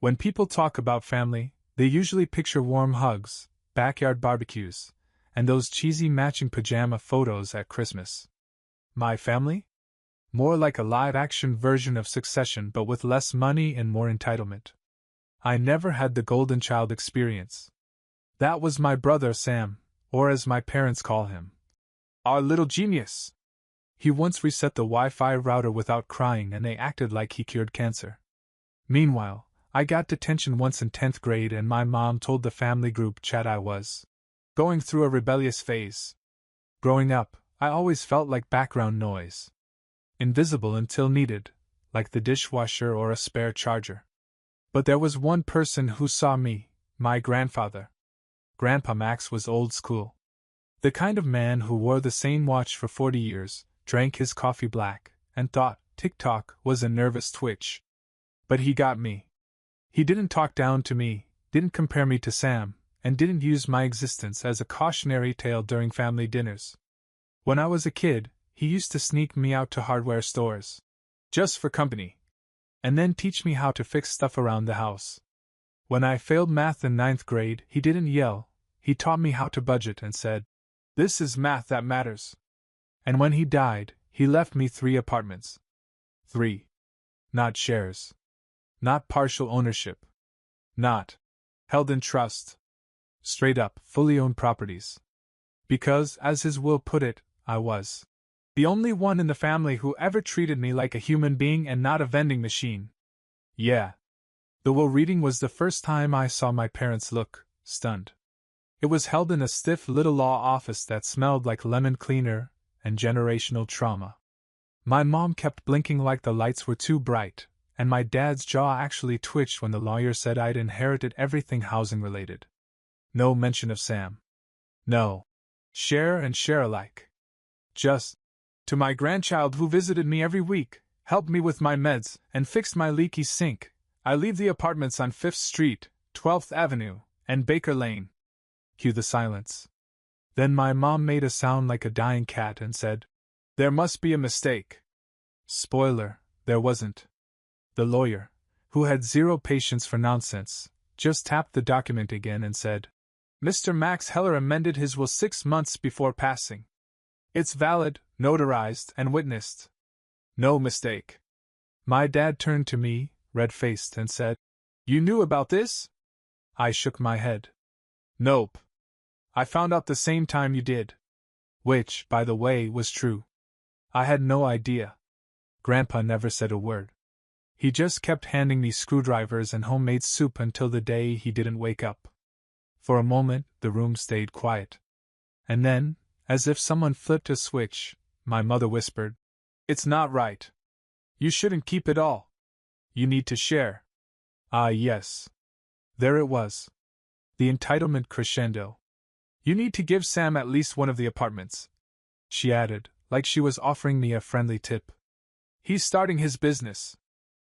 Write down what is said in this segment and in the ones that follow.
When people talk about family, they usually picture warm hugs, backyard barbecues, and those cheesy matching pajama photos at Christmas. My family? More like a live-action version of Succession but with less money and more entitlement. I never had the golden child experience. That was my brother Sam, or as my parents call him, our little genius. He once reset the Wi-Fi router without crying and they acted like he cured cancer. Meanwhile, I got detention once in 10th grade and my mom told the family group chat I was going through a rebellious phase. Growing up, I always felt like background noise. Invisible until needed, like the dishwasher or a spare charger. But there was one person who saw me, my grandfather. Grandpa Max was old school. The kind of man who wore the same watch for 40 years, drank his coffee black, and thought TikTok was a nervous twitch. But he got me. He didn't talk down to me, didn't compare me to Sam, and didn't use my existence as a cautionary tale during family dinners. When I was a kid, he used to sneak me out to hardware stores. Just for company. And then teach me how to fix stuff around the house. When I failed math in 9th grade, he didn't yell, he taught me how to budget and said, "This is math that matters." And when he died, he left me 3 apartments. 3. Not shares. Not partial ownership. Not held in trust. Straight up, fully owned properties. Because, as his will put it, I was the only one in the family who ever treated me like a human being and not a vending machine. Yeah. The will reading was the first time I saw my parents look stunned. It was held in a stiff little law office that smelled like lemon cleaner and generational trauma. My mom kept blinking like the lights were too bright, and my dad's jaw actually twitched when the lawyer said I'd inherited everything housing related. No mention of Sam. No. Share and share alike. Just to my grandchild who visited me every week, helped me with my meds, and fixed my leaky sink. I leave the apartments on 5th Street, 12th Avenue, and Baker Lane. Cue the silence. Then my mom made a sound like a dying cat and said, "There must be a mistake." Spoiler, there wasn't. The lawyer, who had zero patience for nonsense, just tapped the document again and said, "Mr. Max Heller amended his will 6 months before passing. It's valid, notarized, and witnessed. No mistake." My dad turned to me, red-faced, and said, "You knew about this?" I shook my head. "Nope. I found out the same time you did." Which, by the way, was true. I had no idea. Grandpa never said a word. He just kept handing me screwdrivers and homemade soup until the day he didn't wake up. For a moment, the room stayed quiet. And then, as if someone flipped a switch, my mother whispered, "It's not right. You shouldn't keep it all. You need to share." Ah, yes. There it was. The entitlement crescendo. "You need to give Sam at least one of the apartments," she added, like she was offering me a friendly tip. "He's starting his business."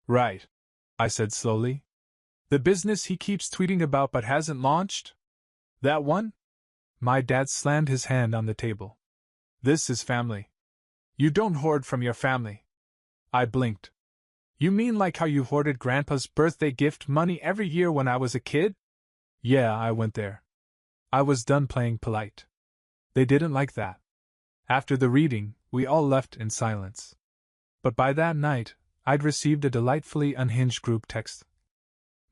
"Right," I said slowly. "The business he keeps tweeting about but hasn't launched? That one?" My dad slammed his hand on the table. "This is family. You don't hoard from your family." I blinked. "You mean like how you hoarded Grandpa's birthday gift money every year when I was a kid?" Yeah, I went there. I was done playing polite. They didn't like that. After the reading, we all left in silence. But by that night, I'd received a delightfully unhinged group text.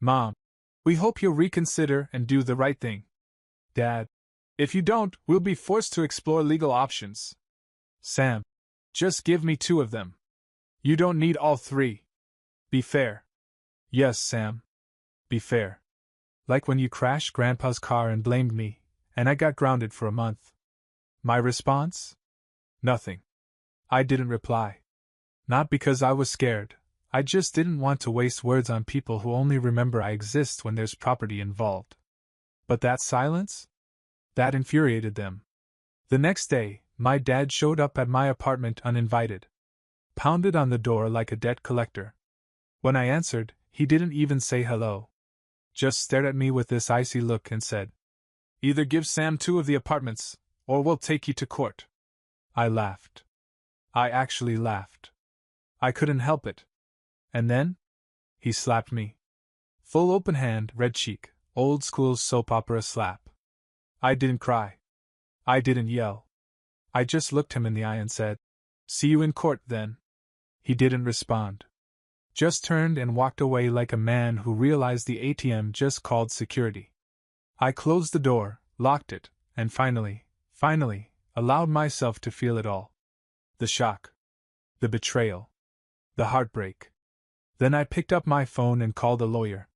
"Mom, we hope you'll reconsider and do the right thing. Dad, if you don't, we'll be forced to explore legal options. Sam, just give me 2 of them. You don't need all 3. Be fair." Yes, Sam. Be fair. Like when you crashed Grandpa's car and blamed me, and I got grounded for a month. My response? Nothing. I didn't reply. Not because I was scared, I just didn't want to waste words on people who only remember I exist when there's property involved. But that silence? That infuriated them. The next day, my dad showed up at my apartment uninvited. Pounded on the door like a debt collector. When I answered, he didn't even say hello. Just stared at me with this icy look and said, "Either give Sam 2 of the apartments, or we'll take you to court." I laughed. I actually laughed. I couldn't help it. And then? He slapped me. Full open hand, red cheek, old school soap opera slap. I didn't cry. I didn't yell. I just looked him in the eye and said, "See you in court, then." He didn't respond. Just turned and walked away like a man who realized the ATM just called security. I closed the door, locked it, and finally, allowed myself to feel it all. The shock. The betrayal. The heartbreak. Then I picked up my phone and called a lawyer.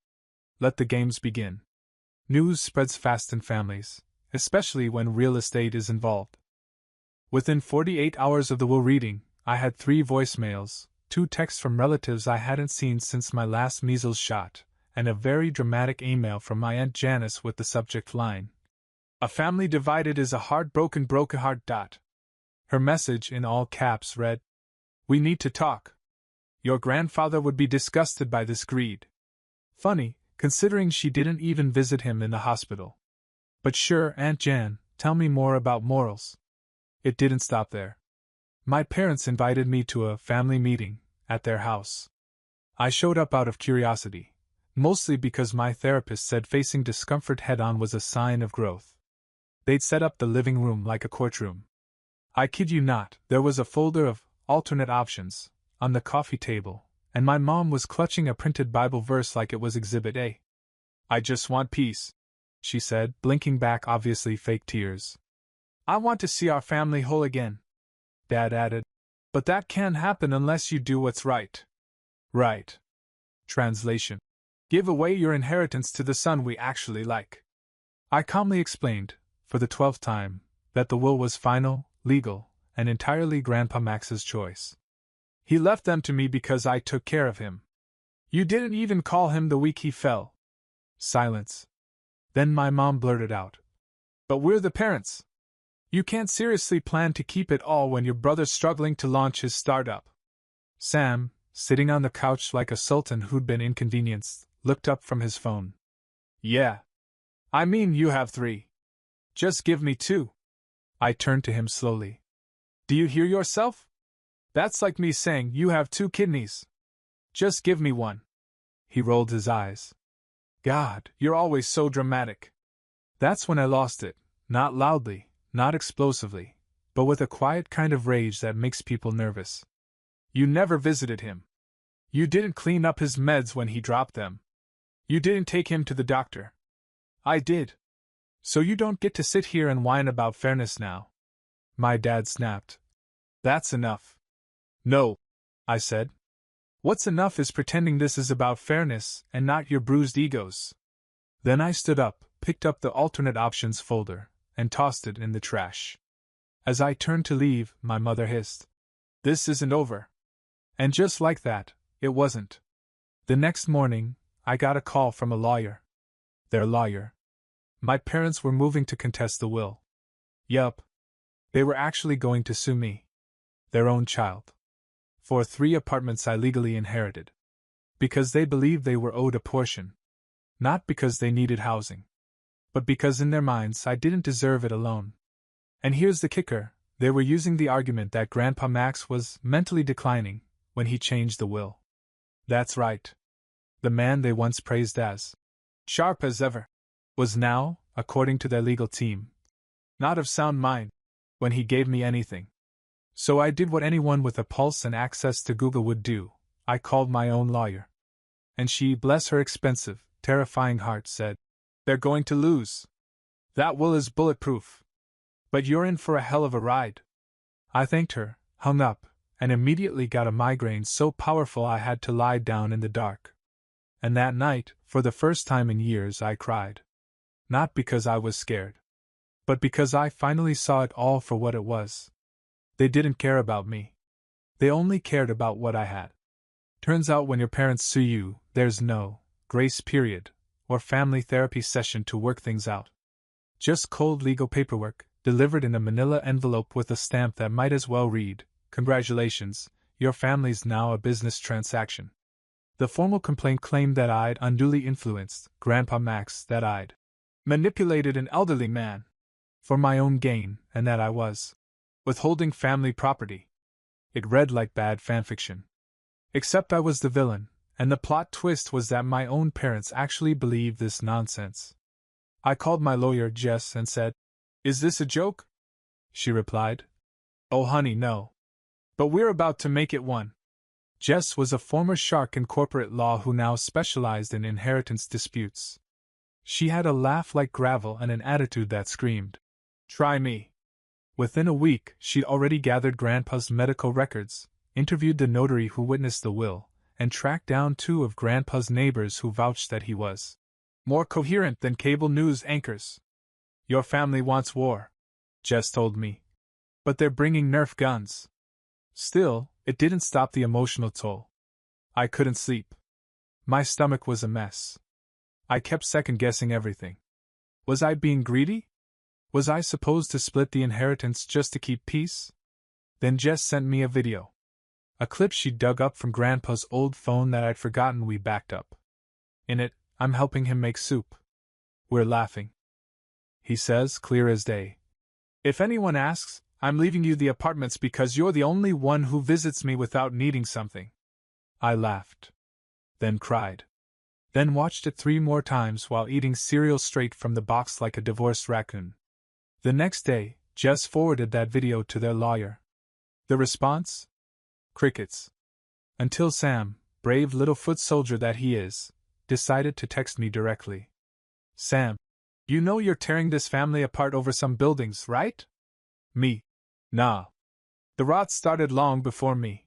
Let the games begin. News spreads fast in families, especially when real estate is involved. Within 48 hours of the will reading, I had 3 voicemails, 2 texts from relatives I hadn't seen since my last measles shot, and a very dramatic email from my Aunt Janice with the subject line, "A family divided is a broken heart." Her message in all caps read, "We need to talk. Your grandfather would be disgusted by this greed." Funny, considering she didn't even visit him in the hospital. But sure, Aunt Jan, tell me more about morals. It didn't stop there. My parents invited me to a family meeting at their house. I showed up out of curiosity, mostly because my therapist said facing discomfort head-on was a sign of growth. They'd set up the living room like a courtroom. I kid you not, there was a folder of alternate options on the coffee table, and my mom was clutching a printed Bible verse like it was Exhibit A. "I just want peace," she said, blinking back obviously fake tears. "I want to see our family whole again," Dad added. "But that can't happen unless you do what's right." Right. Translation: give away your inheritance to the son we actually like. I calmly explained, for the 12th time, that the will was final, legal, and entirely Grandpa Max's choice. He left them to me because I took care of him. "You didn't even call him the week he fell." Silence. Then my mom blurted out, "But we're the parents. You can't seriously plan to keep it all when your brother's struggling to launch his startup." Sam, sitting on the couch like a sultan who'd been inconvenienced, looked up from his phone. "Yeah. I mean, you have 3. Just give me 2. I turned to him slowly. "Do you hear yourself? That's like me saying you have 2 kidneys. Just give me 1. He rolled his eyes. "God, you're always so dramatic." That's when I lost it, not loudly, not explosively, but with a quiet kind of rage that makes people nervous. "You never visited him. You didn't clean up his meds when he dropped them. You didn't take him to the doctor. I did. So you don't get to sit here and whine about fairness now." My dad snapped. "That's enough." "No," I said. "What's enough is pretending this is about fairness and not your bruised egos." Then I stood up, picked up the alternate options folder, and tossed it in the trash. As I turned to leave, my mother hissed, "This isn't over." And just like that, it wasn't. The next morning, I got a call from a lawyer. Their lawyer. My parents were moving to contest the will. Yup. They were actually going to sue me. Their own child. For 3 apartments I legally inherited. Because they believed they were owed a portion. Not because they needed housing. But because in their minds I didn't deserve it alone. And here's the kicker, they were using the argument that Grandpa Max was mentally declining when he changed the will. That's right. The man they once praised as sharp as ever was now, according to their legal team, not of sound mind when he gave me anything. So I did what anyone with a pulse and access to Google would do. I called my own lawyer. And she, bless her expensive, terrifying heart, said, "They're going to lose. That will is bulletproof. But you're in for a hell of a ride." I thanked her, hung up, and immediately got a migraine so powerful I had to lie down in the dark. And that night, for the first time in years, I cried. Not because I was scared, but because I finally saw it all for what it was. They didn't care about me. They only cared about what I had. Turns out when your parents sue you, there's no grace period or family therapy session to work things out. Just cold legal paperwork, delivered in a manila envelope with a stamp that might as well read, "Congratulations, your family's now a business transaction." The formal complaint claimed that I'd unduly influenced Grandpa Max, that I'd manipulated an elderly man for my own gain, and that I was withholding family property. It read like bad fanfiction. Except I was the villain, And the plot twist was that my own parents actually believed this nonsense. I called my lawyer, Jess, and said, "Is this a joke?" She replied, "Oh honey, no. But we're about to make it one." Jess was a former shark in corporate law who now specialized in inheritance disputes. She had a laugh like gravel and an attitude that screamed, "Try me." Within a week, she'd already gathered Grandpa's medical records, interviewed the notary who witnessed the will, and tracked down 2 of Grandpa's neighbors who vouched that he was more coherent than cable news anchors. "Your family wants war," Jess told me. "But they're bringing Nerf guns." Still, it didn't stop the emotional toll. I couldn't sleep. My stomach was a mess. I kept second-guessing everything. Was I being greedy? Was I supposed to split the inheritance just to keep peace? Then Jess sent me a video. A clip she dug up from Grandpa's old phone that I'd forgotten we backed up. In it, I'm helping him make soup. We're laughing. He says, clear as day, "If anyone asks, I'm leaving you the apartments because you're the only one who visits me without needing something." I laughed. Then cried. Then watched it 3 more times while eating cereal straight from the box like a divorced raccoon. The next day, Jess forwarded that video to their lawyer. The response? Crickets. Until Sam, brave little foot soldier that he is, decided to text me directly. "Sam, you know you're tearing this family apart over some buildings, right?" Me. Nah. The rot started long before me.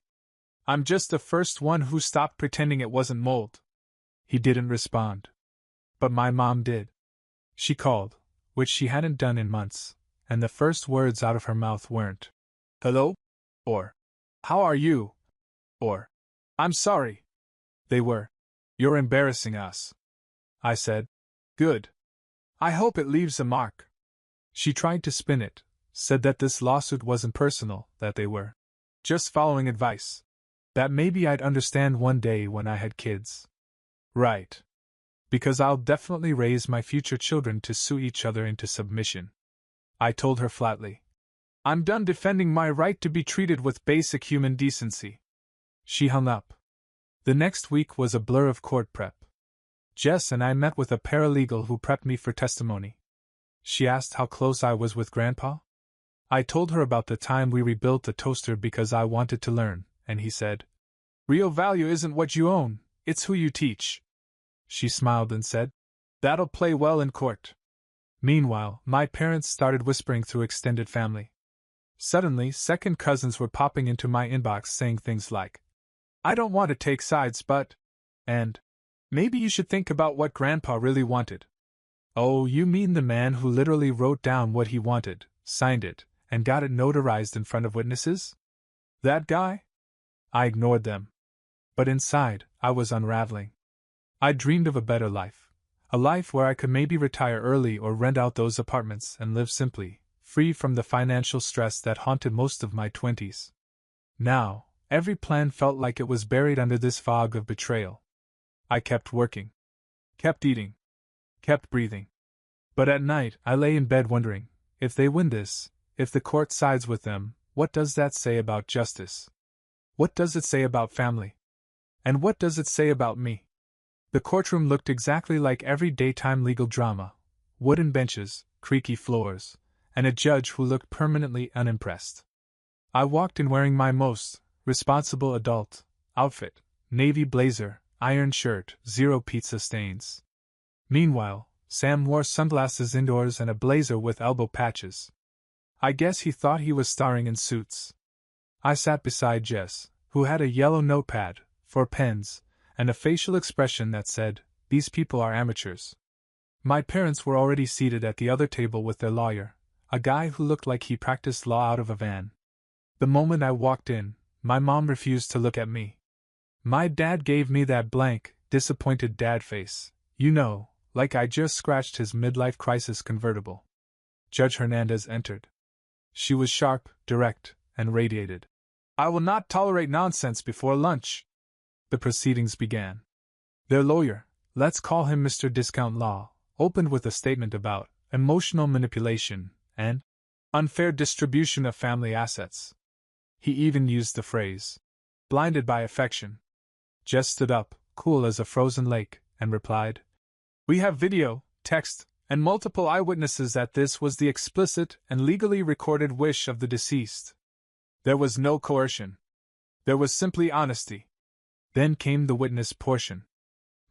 I'm just the first one who stopped pretending it wasn't mold. He didn't respond. But my mom did. She called, which she hadn't done in months, and the first words out of her mouth weren't, "Hello?" or "How are you?" or "I'm sorry." They were, "You're embarrassing us." I said, "Good. I hope it leaves a mark." She tried to spin it, said that this lawsuit wasn't personal, that they were just following advice. That maybe I'd understand one day when I had kids. Right. Because I'll definitely raise my future children to sue each other into submission. I told her flatly. I'm done defending my right to be treated with basic human decency. She hung up. The next week was a blur of court prep. Jess and I met with a paralegal who prepped me for testimony. She asked how close I was with Grandpa. I told her about the time we rebuilt the toaster because I wanted to learn, and he said, "Real value isn't what you own, it's who you teach." She smiled and said, "That'll play well in court." Meanwhile, my parents started whispering through extended family. Suddenly, second cousins were popping into my inbox saying things like, "I don't want to take sides, but," and, "Maybe you should think about what Grandpa really wanted." Oh, you mean the man who literally wrote down what he wanted, signed it, and got it notarized in front of witnesses? That guy? I ignored them. But inside, I was unraveling. I dreamed of a better life. A life where I could maybe retire early or rent out those apartments and live simply, free from the financial stress that haunted most of my 20s. Now, every plan felt like it was buried under this fog of betrayal. I kept working. Kept eating. Kept breathing. But at night, I lay in bed wondering, if they win this, if the court sides with them, what does that say about justice? What does it say about family? And what does it say about me? The courtroom looked exactly like every daytime legal drama: wooden benches, creaky floors, and a judge who looked permanently unimpressed. I walked in wearing my most responsible adult outfit: navy blazer, iron shirt, 0 pizza stains. Meanwhile, Sam wore sunglasses indoors and a blazer with elbow patches. I guess he thought he was starring in Suits. I sat beside Jess, who had a yellow notepad for pens and a facial expression that said, "These people are amateurs." My parents were already seated at the other table with their lawyer, a guy who looked like he practiced law out of a van. The moment I walked in, my mom refused to look at me. My dad gave me that blank, disappointed dad face, you know, like I just scratched his midlife crisis convertible. Judge Hernandez entered. She was sharp, direct, and radiated. "I will not tolerate nonsense before lunch." The proceedings began. Their lawyer, let's call him Mr. Discount Law, opened with a statement about emotional manipulation and unfair distribution of family assets. He even used the phrase blinded by affection. Jess stood up, cool as a frozen lake, and replied, "We have video, text, and multiple eyewitnesses that this was the explicit and legally recorded wish of the deceased. There was no coercion. There was simply honesty." Then came the witness portion.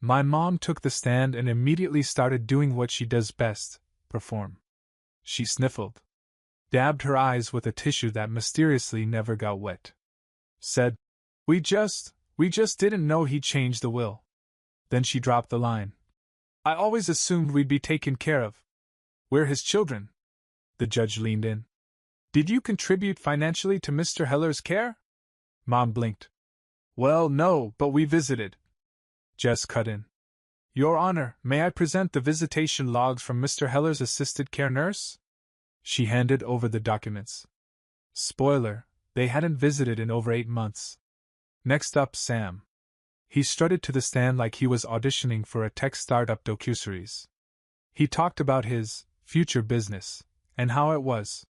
My mom took the stand and immediately started doing what she does best, perform. She sniffled, dabbed her eyes with a tissue that mysteriously never got wet, said, We just didn't know he changed the will." Then she dropped the line, "I always assumed we'd be taken care of. We're his children." The judge leaned in. "Did you contribute financially to Mr. Heller's care?" Mom blinked. "Well, no, but we visited." Jess cut in. "Your Honor, may I present the visitation logs from Mr. Heller's assisted care nurse?" She handed over the documents. Spoiler, they hadn't visited in over 8 months. Next up, Sam. He strutted to the stand like he was auditioning for a tech startup docuseries. He talked about his future business and how it was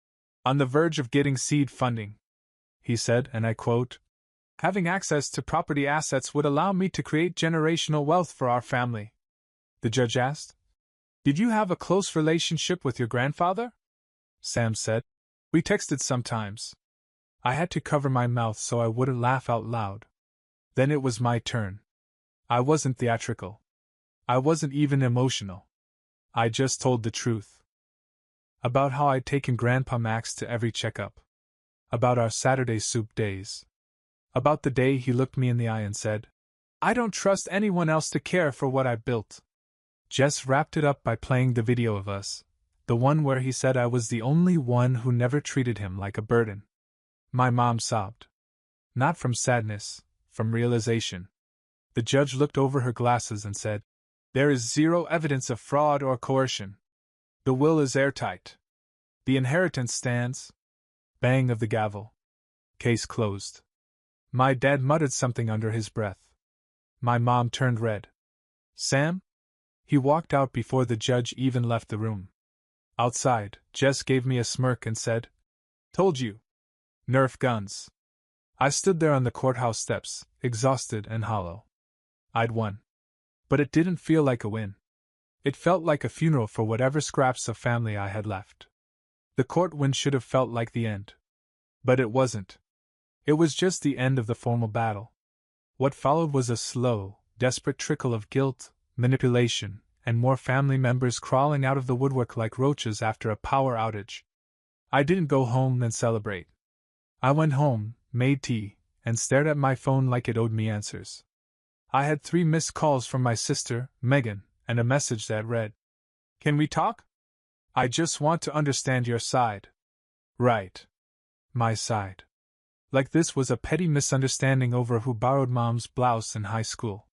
on the verge of getting seed funding. He said, and I quote, "Having access to property assets would allow me to create generational wealth for our family." The judge asked, "Did you have a close relationship with your grandfather?" Sam said, "We texted sometimes." I had to cover my mouth so I wouldn't laugh out loud. Then it was my turn. I wasn't theatrical. I wasn't even emotional. I just told the truth. About how I'd taken Grandpa Max to every checkup. About our Saturday soup days. About the day he looked me in the eye and said, "I don't trust anyone else to care for what I built." Jess wrapped it up by playing the video of us, the one where he said I was the only one who never treated him like a burden. My mom sobbed. Not from sadness, from realization. The judge looked over her glasses and said, "There is zero evidence of fraud or coercion. The will is airtight. The inheritance stands." Bang of the gavel. Case closed. My dad muttered something under his breath. My mom turned red. "Sam?" He walked out before the judge even left the room. Outside, Jess gave me a smirk and said, "Told you. Nerf guns." I stood there on the courthouse steps, exhausted and hollow. I'd won. But it didn't feel like a win. It felt like a funeral for whatever scraps of family I had left. The court win should have felt like the end. But it wasn't. It was just the end of the formal battle. What followed was a slow, desperate trickle of guilt, manipulation, and more family members crawling out of the woodwork like roaches after a power outage. I didn't go home and celebrate. I went home, made tea, and stared at my phone like it owed me answers. I had 3 missed calls from my sister, Megan, and a message that read, "Can we talk? I just want to understand your side." Right. My side. Like this was a petty misunderstanding over who borrowed Mom's blouse in high school.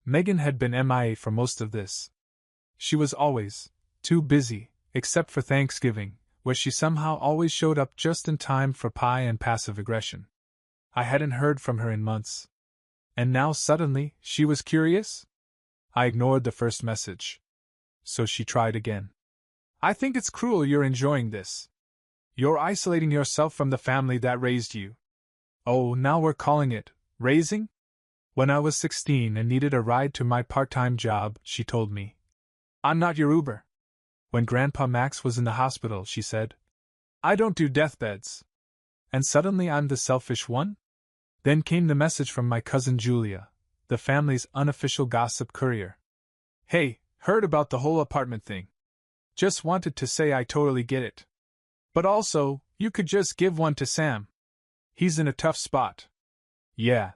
Megan had been MIA for most of this. She was always too busy, except for Thanksgiving, where she somehow always showed up just in time for pie and passive aggression. I hadn't heard from her in months. And now suddenly, she was curious? I ignored the first message. So she tried again. "I think it's cruel you're enjoying this. You're isolating yourself from the family that raised you." "Oh, now we're calling it raising?" "When I was 16 and needed a ride to my part-time job," she told me. "I'm not your Uber." When Grandpa Max was in the hospital, she said, "I don't do deathbeds." And suddenly I'm the selfish one? Then came the message from my cousin Julia, the family's unofficial gossip courier. "Hey, heard about the whole apartment thing. Just wanted to say I totally get it. But also, you could just give one to Sam. He's in a tough spot." Yeah.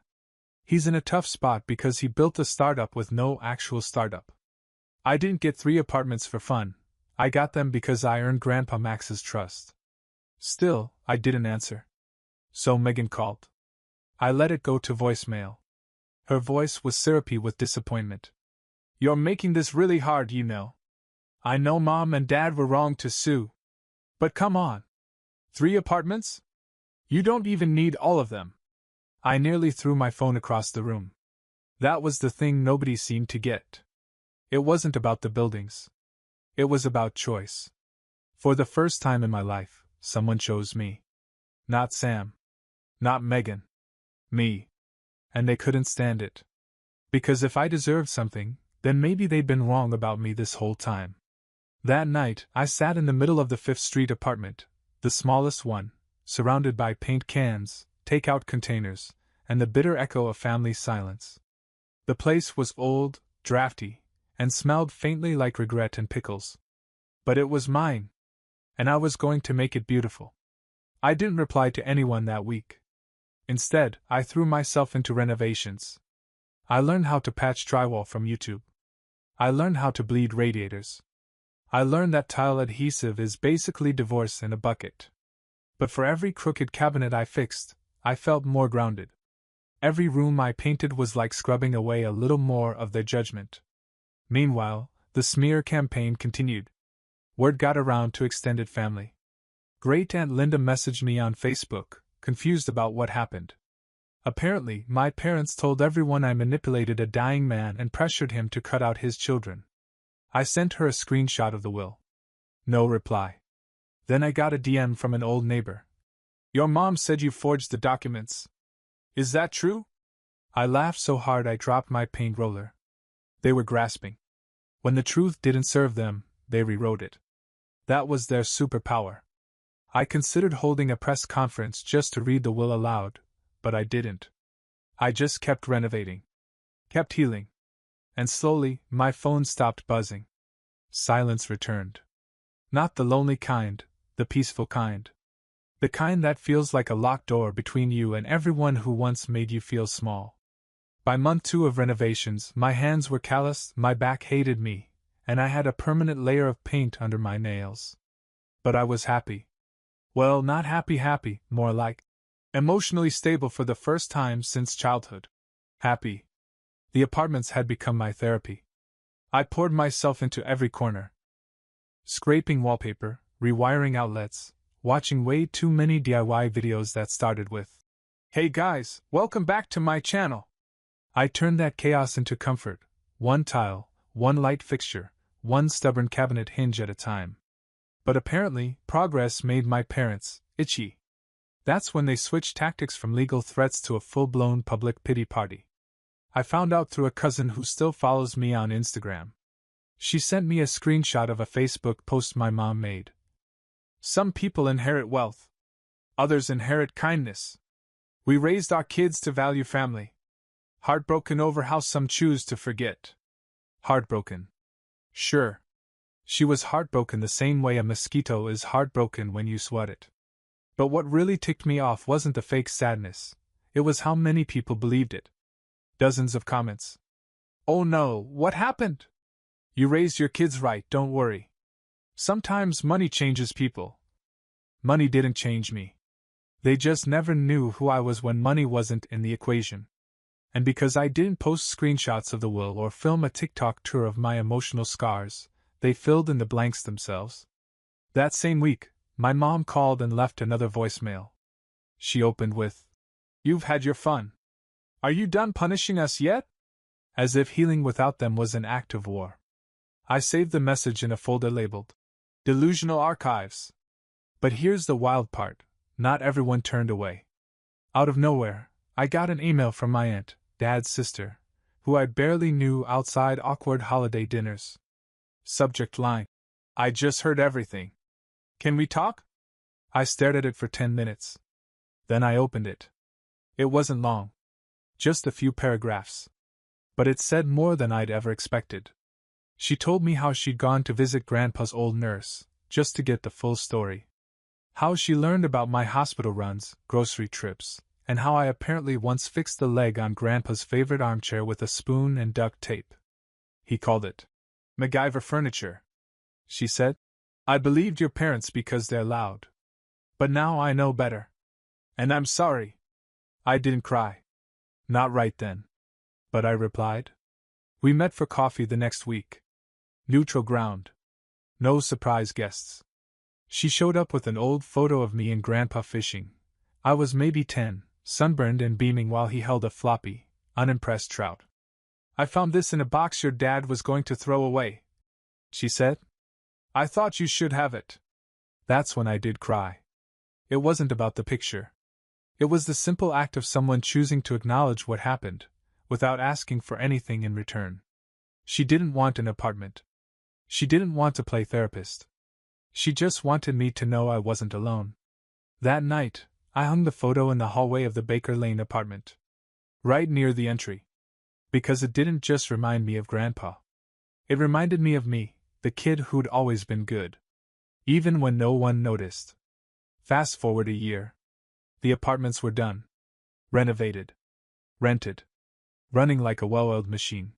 He's in a tough spot because he built a startup with no actual startup. I didn't get 3 apartments for fun. I got them because I earned Grandpa Max's trust. Still, I didn't answer. So Megan called. I let it go to voicemail. Her voice was syrupy with disappointment. "You're making this really hard, you know. I know Mom and Dad were wrong to sue. But come on. 3 apartments? You don't even need all of them." I nearly threw my phone across the room. That was the thing nobody seemed to get. It wasn't about the buildings. It was about choice. For the first time in my life, someone chose me. Not Sam. Not Megan. Me. And they couldn't stand it. Because if I deserved something, then maybe they'd been wrong about me this whole time. That night, I sat in the middle of the 5th Street apartment, the smallest one, surrounded by paint cans, takeout containers, and the bitter echo of family silence. The place was old, drafty, and smelled faintly like regret and pickles. But it was mine, and I was going to make it beautiful. I didn't reply to anyone that week. Instead, I threw myself into renovations. I learned how to patch drywall from YouTube. I learned how to bleed radiators. I learned that tile adhesive is basically divorce in a bucket. But for every crooked cabinet I fixed, I felt more grounded. Every room I painted was like scrubbing away a little more of their judgment. Meanwhile, the smear campaign continued. Word got around to extended family. Great Aunt Linda messaged me on Facebook, confused about what happened. Apparently, my parents told everyone I manipulated a dying man and pressured him to cut out his children. I sent her a screenshot of the will. No reply. Then I got a DM from an old neighbor. Your mom said you forged the documents. Is that true? I laughed so hard I dropped my paint roller. They were grasping. When the truth didn't serve them, they rewrote it. That was their superpower. I considered holding a press conference just to read the will aloud, but I didn't. I just kept renovating. Kept healing. And slowly, my phone stopped buzzing. Silence returned. Not the lonely kind, the peaceful kind. The kind that feels like a locked door between you and everyone who once made you feel small. By month 2 of renovations, my hands were calloused, my back hated me, and I had a permanent layer of paint under my nails. But I was happy. Well, not happy, more like emotionally stable for the first time since childhood. Happy. The apartments had become my therapy. I poured myself into every corner. Scraping wallpaper, rewiring outlets, watching way too many DIY videos that started with, "Hey guys, welcome back to my channel." I turned that chaos into comfort, one tile, one light fixture, one stubborn cabinet hinge at a time. But apparently, progress made my parents itchy. That's when they switched tactics from legal threats to a full-blown public pity party. I found out through a cousin who still follows me on Instagram. She sent me a screenshot of a Facebook post my mom made. Some people inherit wealth. Others inherit kindness. We raised our kids to value family. Heartbroken over how some choose to forget. Heartbroken. Sure. She was heartbroken the same way a mosquito is heartbroken when you swat it. But what really ticked me off wasn't the fake sadness, it was how many people believed it. Dozens of comments. "Oh no, what happened? You raised your kids right, don't worry. Sometimes money changes people." Money didn't change me. They just never knew who I was when money wasn't in the equation. And because I didn't post screenshots of the will or film a TikTok tour of my emotional scars, they filled in the blanks themselves. That same week, my mom called and left another voicemail. She opened with, "You've had your fun. Are you done punishing us yet?" As if healing without them was an act of war. I saved the message in a folder labeled Delusional Archives. But here's the wild part, not everyone turned away. Out of nowhere, I got an email from my aunt, Dad's sister, who I barely knew outside awkward holiday dinners. Subject line: "I just heard everything. Can we talk?" I stared at it for 10 minutes. Then I opened it. It wasn't long. Just a few paragraphs. But it said more than I'd ever expected. She told me how she'd gone to visit Grandpa's old nurse, just to get the full story. How she learned about my hospital runs, grocery trips, and how I apparently once fixed the leg on Grandpa's favorite armchair with a spoon and duct tape. He called it MacGyver furniture. She said, "I believed your parents because they're loud. But now I know better. And I'm sorry." I didn't cry. Not right then. But I replied. We met for coffee the next week. Neutral ground. No surprise guests. She showed up with an old photo of me and Grandpa fishing. I was maybe 10, sunburned and beaming while he held a floppy, unimpressed trout. "I found this in a box your dad was going to throw away," she said. "I thought you should have it." That's when I did cry. It wasn't about the picture. It was the simple act of someone choosing to acknowledge what happened, without asking for anything in return. She didn't want an apartment. She didn't want to play therapist. She just wanted me to know I wasn't alone. That night, I hung the photo in the hallway of the Baker Lane apartment, right near the entry. Because it didn't just remind me of Grandpa. It reminded me of me, the kid who'd always been good. Even when no one noticed. Fast forward a year. The apartments were done. Renovated. Rented. Running like a well-oiled machine.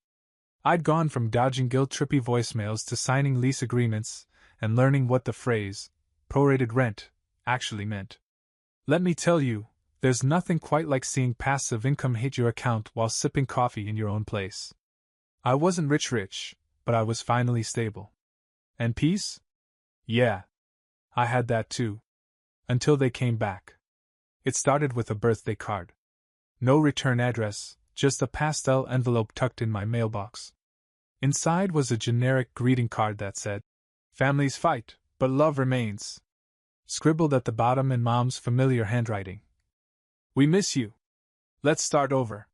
I'd gone from dodging guilt-trippy voicemails to signing lease agreements and learning what the phrase, prorated rent, actually meant. Let me tell you, there's nothing quite like seeing passive income hit your account while sipping coffee in your own place. I wasn't rich, but I was finally stable. And peace? Yeah. I had that too. Until they came back. It started with a birthday card. No return address, just a pastel envelope tucked in my mailbox. Inside was a generic greeting card that said, "Families fight, but love remains." Scribbled at the bottom in Mom's familiar handwriting. "We miss you. Let's start over."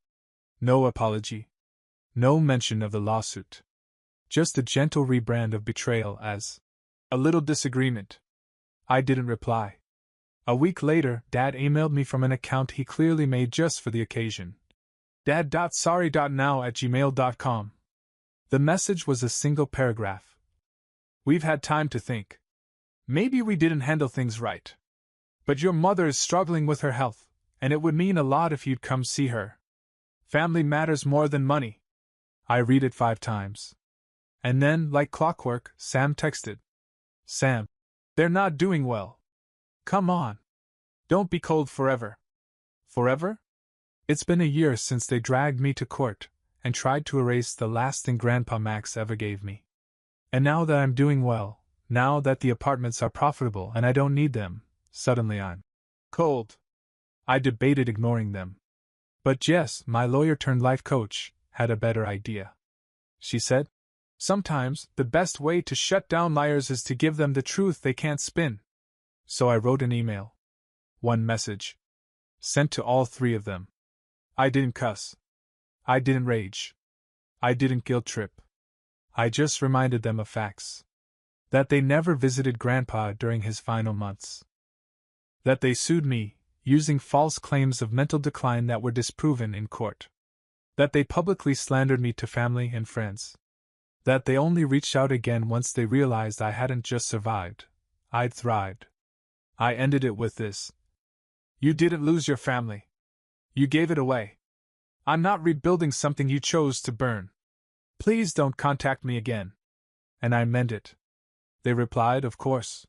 No apology. No mention of the lawsuit. Just a gentle rebrand of betrayal as a little disagreement. I didn't reply. A week later, Dad emailed me from an account he clearly made just for the occasion. dad.sorry.now@gmail.com. The message was a single paragraph. "We've had time to think. Maybe we didn't handle things right. But your mother is struggling with her health, and it would mean a lot if you'd come see her. Family matters more than money." I read it 5 times. And then, like clockwork, Sam texted. "Sam, they're not doing well. Come on. Don't be cold forever." Forever? It's been a year since they dragged me to court and tried to erase the last thing Grandpa Max ever gave me. And now that I'm doing well, now that the apartments are profitable and I don't need them, suddenly I'm cold. I debated ignoring them. But Jess, my lawyer-turned-life coach, had a better idea. She said, "Sometimes, the best way to shut down liars is to give them the truth they can't spin." So I wrote an email. 1 message. Sent to all 3 of them. I didn't cuss. I didn't rage. I didn't guilt trip. I just reminded them of facts. That they never visited Grandpa during his final months. That they sued me, using false claims of mental decline that were disproven in court. That they publicly slandered me to family and friends. That they only reached out again once they realized I hadn't just survived, I'd thrived. I ended it with this. "You didn't lose your family. You gave it away. I'm not rebuilding something you chose to burn. Please don't contact me again." And I meant it. They replied, of course.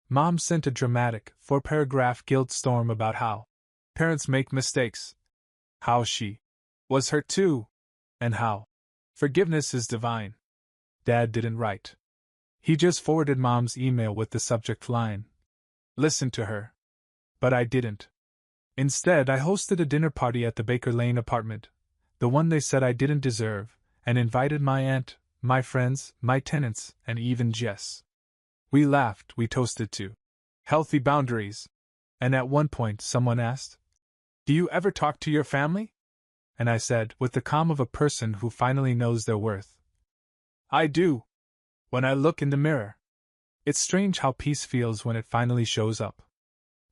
Mom sent a dramatic 4-paragraph guilt storm about how parents make mistakes, how she was hurt too, and how forgiveness is divine. Dad didn't write. He just forwarded Mom's email with the subject line, "Listen to her." But I didn't. Instead, I hosted a dinner party at the Baker Lane apartment, the one they said I didn't deserve, and invited my aunt, my friends, my tenants, and even Jess. We laughed, we toasted to healthy boundaries, and at one point someone asked, "Do you ever talk to your family?" And I said, with the calm of a person who finally knows their worth, "I do. When I look in the mirror." It's strange how peace feels when it finally shows up.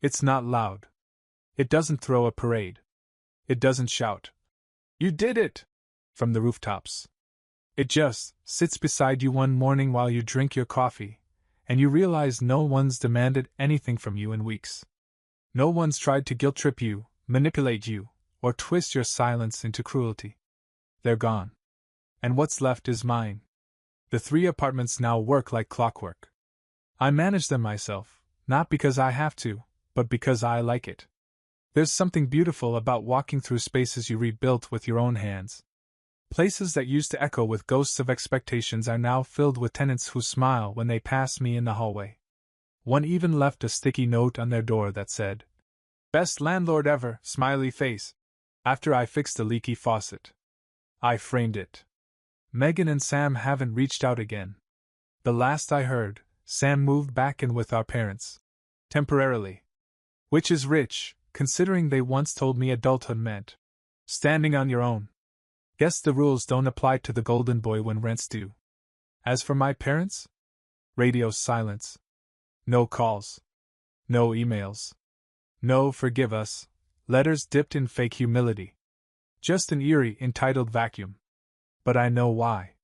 It's not loud. It doesn't throw a parade. It doesn't shout, "You did it!" from the rooftops. It just sits beside you one morning while you drink your coffee, and you realize no one's demanded anything from you in weeks. No one's tried to guilt trip you, manipulate you, or twist your silence into cruelty. They're gone. And what's left is mine. The 3 apartments now work like clockwork. I manage them myself, not because I have to, but because I like it. There's something beautiful about walking through spaces you rebuilt with your own hands. Places that used to echo with ghosts of expectations are now filled with tenants who smile when they pass me in the hallway. One even left a sticky note on their door that said, "Best landlord ever, smiley face," after I fixed a leaky faucet. I framed it. Megan and Sam haven't reached out again. The last I heard, Sam moved back in with our parents. Temporarily. Which is rich, considering they once told me adulthood meant standing on your own. Guess the rules don't apply to the golden boy when rent's due. As for my parents? Radio silence. No calls. No emails. No forgive us. Letters dipped in fake humility. Just an eerie, entitled vacuum. But I know why.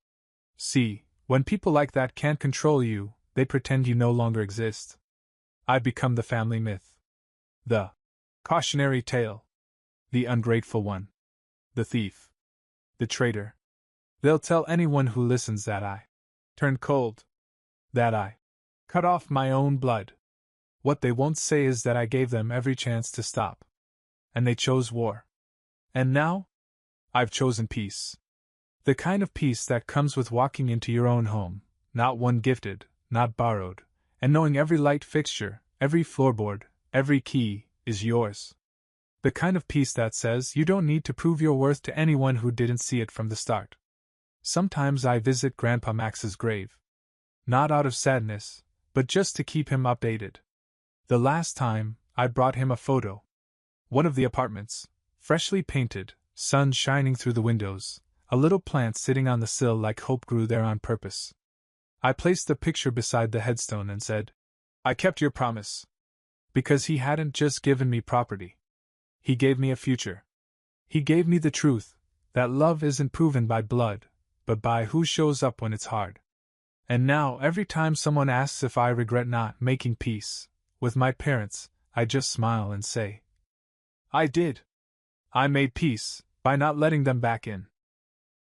See, when people like that can't control you, they pretend you no longer exist. I become the family myth. The cautionary tale. The ungrateful one. The thief. The traitor. They'll tell anyone who listens that I turned cold. That I cut off my own blood. What they won't say is that I gave them every chance to stop. And they chose war. And now? I've chosen peace. The kind of peace that comes with walking into your own home, not one gifted, not borrowed, and knowing every light fixture, every floorboard, every key, is yours. The kind of peace that says you don't need to prove your worth to anyone who didn't see it from the start. Sometimes I visit Grandpa Max's grave. Not out of sadness, but just to keep him updated. The last time, I brought him a photo. One of the apartments, freshly painted, sun shining through the windows, a little plant sitting on the sill like hope grew there on purpose. I placed the picture beside the headstone and said, I kept your promise. Because he hadn't just given me property. He gave me a future. He gave me the truth, that love isn't proven by blood, but by who shows up when it's hard. And now, every time someone asks if I regret not making peace with my parents, I just smile and say, I did. I made peace by not letting them back in.